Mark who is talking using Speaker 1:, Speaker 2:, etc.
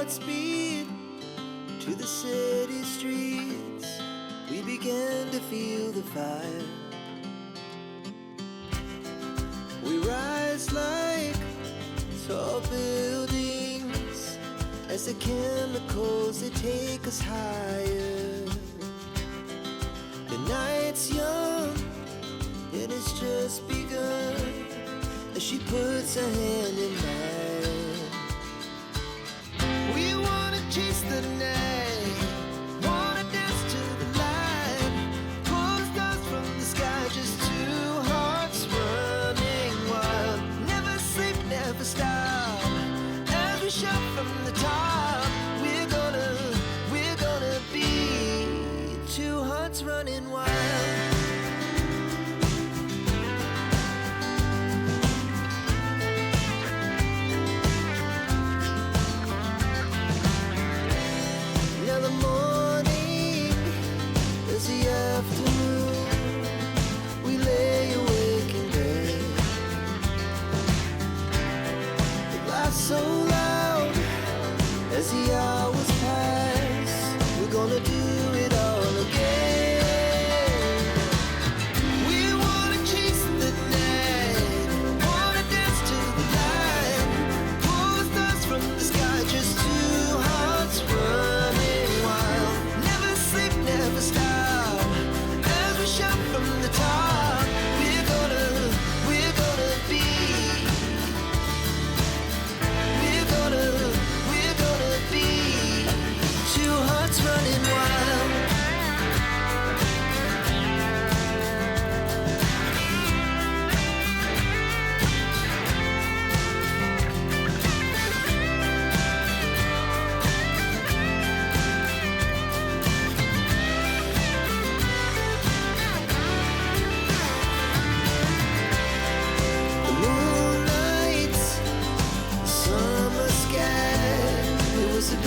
Speaker 1: Godspeed to the city streets. We began to feel the fire. We rise like tall buildings as the chemicals, they take us higher. The night's young and it's just begun as she puts her hand in mine. We wanna chase the night, wanna dance to the light, pull the stars from the sky, just two hearts running wild. Never sleep, never stop, as we shout from the top. We're gonna be two hearts running wild. Now the morning is the afternoon. We lay awake in bed. The laughs so loud as the hours pass. We're gonna do it all again.